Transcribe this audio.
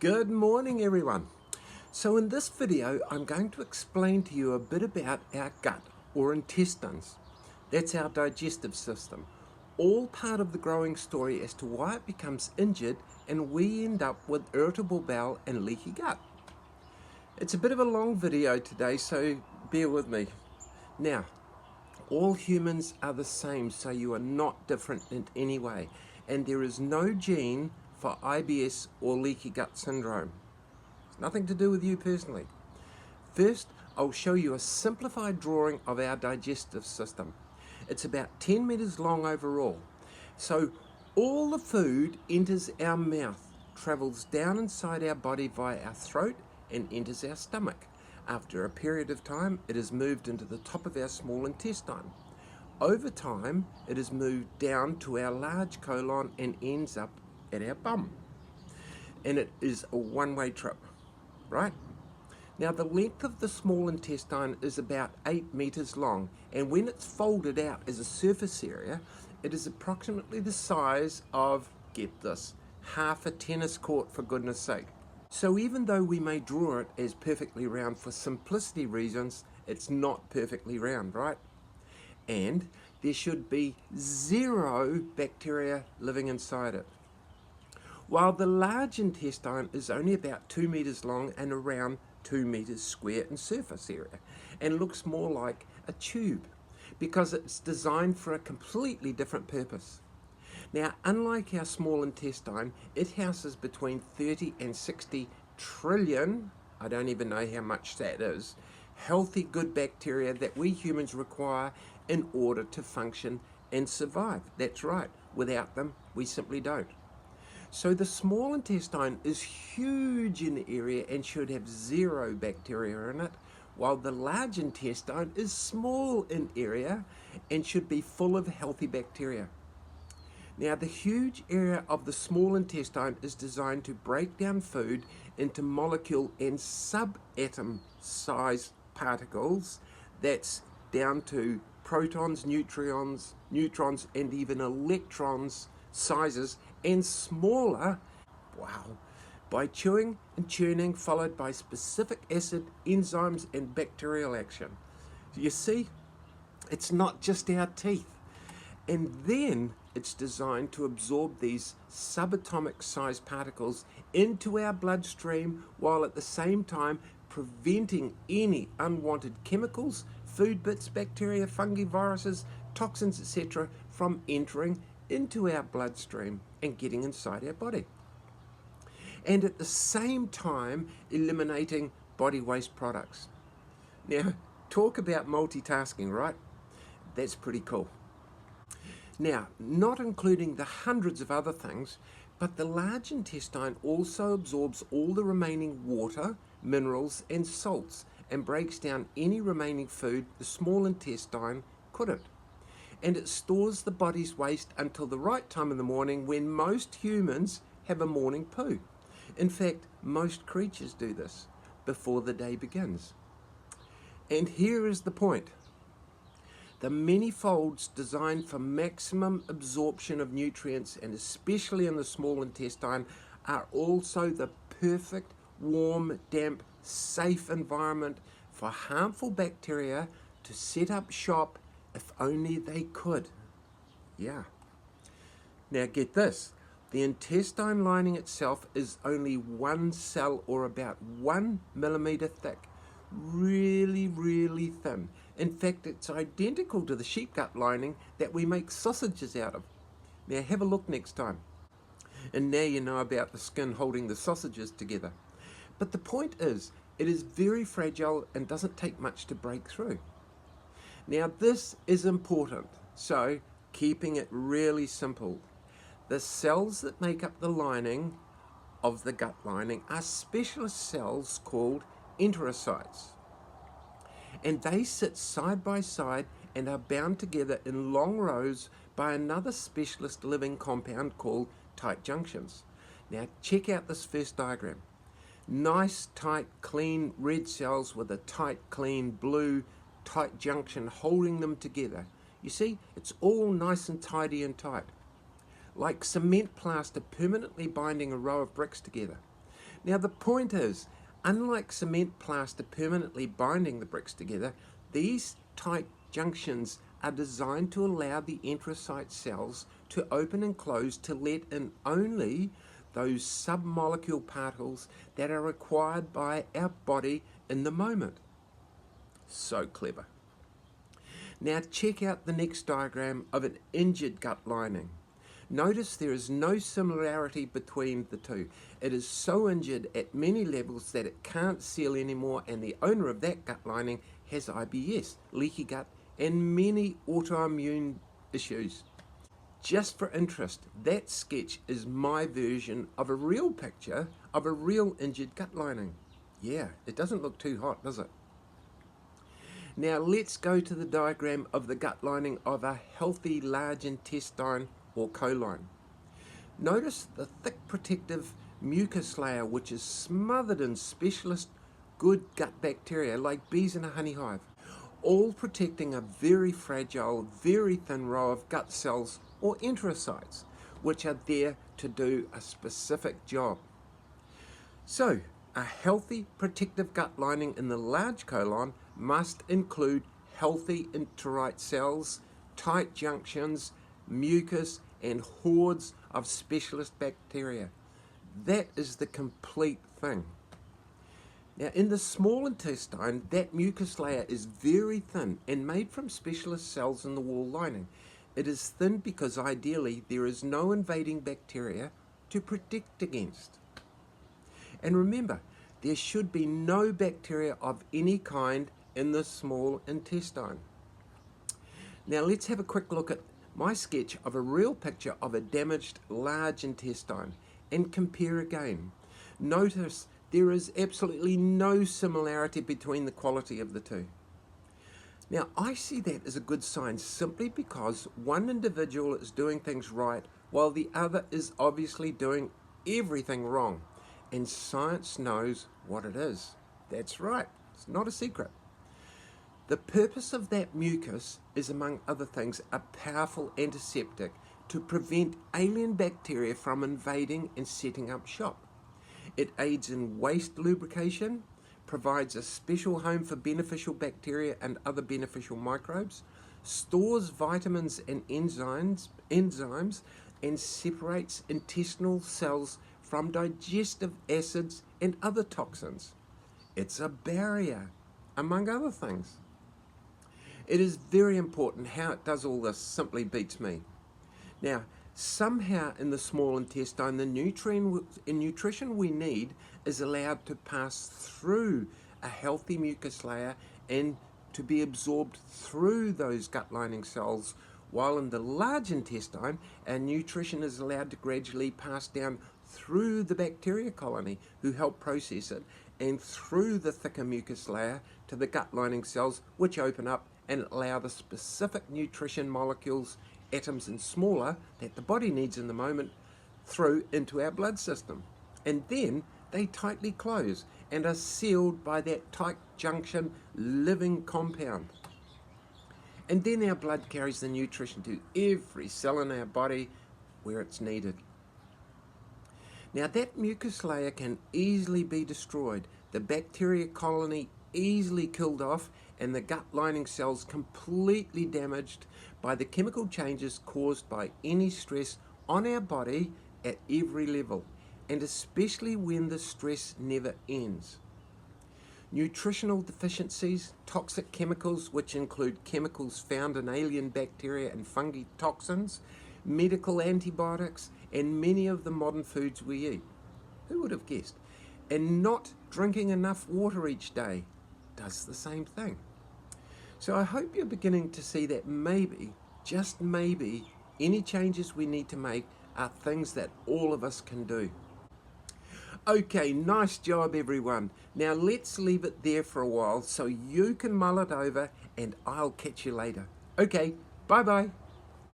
Good morning, everyone. So in this video, I'm going to explain to you a bit about our gut or intestines. That's our digestive system, all part of the growing story as to why it becomes injured and we end up with irritable bowel and leaky gut. It's a bit of a long video today, so bear with me. Now, all humans are the same, so you are not different in any way, and there is no gene for IBS or leaky gut syndrome. It's nothing to do with you personally. First, I'll show you a simplified drawing of our digestive system. It's about 10 meters long overall. So all the food enters our mouth, travels down inside our body via our throat and enters our stomach. After a period of time, it is moved into the top of our small intestine. Over time, it is moved down to our large colon and ends up at our bum. And it is a one-way trip, right? Now, the length of the small intestine is about 8 meters long, and when it's folded out as a surface area, it is approximately the size of, get this, half a tennis court, for goodness sake. So even though we may draw it as perfectly round for simplicity reasons, it's not perfectly round, right? And there should be 0 bacteria living inside it. While the large intestine is only about 2 meters long and around 2 meters square in surface area and looks more like a tube because it's designed for a completely different purpose. Now, unlike our small intestine, it houses between 30 and 60 trillion, I don't even know how much that is, healthy good bacteria that we humans require in order to function and survive. That's right, without them, we simply don't. So the small intestine is huge in area and should have 0 bacteria in it, while the large intestine is small in area and should be full of healthy bacteria. Now, the huge area of the small intestine is designed to break down food into molecule and subatom size particles. That's down to protons, neutrons, and even electrons sizes, and smaller, wow, by chewing and churning, followed by specific acid, enzymes, and bacterial action. You see, it's not just our teeth. And then it's designed to absorb these subatomic sized particles into our bloodstream while at the same time preventing any unwanted chemicals, food bits, bacteria, fungi, viruses, toxins, etc. from entering into our bloodstream and getting inside our body. And at the same time eliminating body waste products. Now, talk about multitasking, right? That's pretty cool. Now, not including the hundreds of other things, but the large intestine also absorbs all the remaining water, minerals, and salts and breaks down any remaining food the small intestine couldn't. And it stores the body's waste until the right time in the morning when most humans have a morning poo. In fact, most creatures do this before the day begins. And here is the point. The many folds designed for maximum absorption of nutrients, and especially in the small intestine, are also the perfect, warm, damp, safe environment for harmful bacteria to set up shop if only they could. Yeah. Now get this. The intestine lining itself is only 1 cell or about 1 millimeter thick. Really, really thin. In fact, it's identical to the sheep gut lining that we make sausages out of. Now have a look next time. And now you know about the skin holding the sausages together. But the point is, it is very fragile and doesn't take much to break through. Now this is important, so keeping it really simple. The cells that make up the lining of the gut lining are specialist cells called enterocytes. And they sit side by side and are bound together in long rows by another specialist living compound called tight junctions. Now check out this first diagram. Nice, tight, clean red cells with a tight, clean blue tight junction holding them together. You see, it's all nice and tidy and tight, like cement plaster permanently binding a row of bricks together. Now the point is, unlike cement plaster permanently binding the bricks together, these tight junctions are designed to allow the enterocyte cells to open and close to let in only those submolecule particles that are required by our body in the moment. So clever. Now check out the next diagram of an injured gut lining. Notice there is no similarity between the two. It is so injured at many levels that it can't seal anymore, and the owner of that gut lining has IBS, leaky gut, and many autoimmune issues. Just for interest, that sketch is my version of a real picture of a real injured gut lining. Yeah, it doesn't look too hot, does it? Now let's go to the diagram of the gut lining of a healthy large intestine or colon. Notice the thick protective mucus layer which is smothered in specialist good gut bacteria like bees in a honey hive, all protecting a very fragile, very thin row of gut cells or enterocytes, which are there to do a specific job. So, a healthy protective gut lining in the large colon must include healthy enterocyte cells, tight junctions, mucus, and hordes of specialist bacteria. That is the complete thing. Now, in the small intestine, that mucus layer is very thin and made from specialist cells in the wall lining. It is thin because ideally there is no invading bacteria to protect against. And remember, there should be no bacteria of any kind in the small intestine. Now let's have a quick look at my sketch of a real picture of a damaged large intestine and compare again. Notice there is absolutely no similarity between the quality of the two. Now I see that as a good sign simply because one individual is doing things right while the other is obviously doing everything wrong. And science knows what it is. That's right, it's not a secret. The purpose of that mucus is, among other things, a powerful antiseptic to prevent alien bacteria from invading and setting up shop. It aids in waste lubrication, provides a special home for beneficial bacteria and other beneficial microbes, stores vitamins and enzymes, and separates intestinal cells from digestive acids and other toxins. It's a barrier, among other things. It is very important. How it does all this simply beats me. Now, somehow in the small intestine, the nutrition we need is allowed to pass through a healthy mucus layer and to be absorbed through those gut lining cells, while in the large intestine, our nutrition is allowed to gradually pass down through the bacteria colony who help process it and through the thicker mucus layer to the gut lining cells, which open up and allow the specific nutrition molecules, atoms and smaller, that the body needs in the moment through into our blood system. And then they tightly close and are sealed by that tight junction living compound. And then our blood carries the nutrition to every cell in our body where it's needed. Now that mucus layer can easily be destroyed, the bacteria colony easily killed off, and the gut lining cells completely damaged by the chemical changes caused by any stress on our body at every level, and especially when the stress never ends. Nutritional deficiencies, toxic chemicals, which include chemicals found in alien bacteria and fungi toxins, medical antibiotics, and many of the modern foods we eat. Who would have guessed? And not drinking enough water each day does the same thing. So I hope you're beginning to see that maybe, just maybe, any changes we need to make are things that all of us can do. Okay, nice job everyone. Now let's leave it there for a while so you can mull it over, and I'll catch you later. Okay, bye-bye.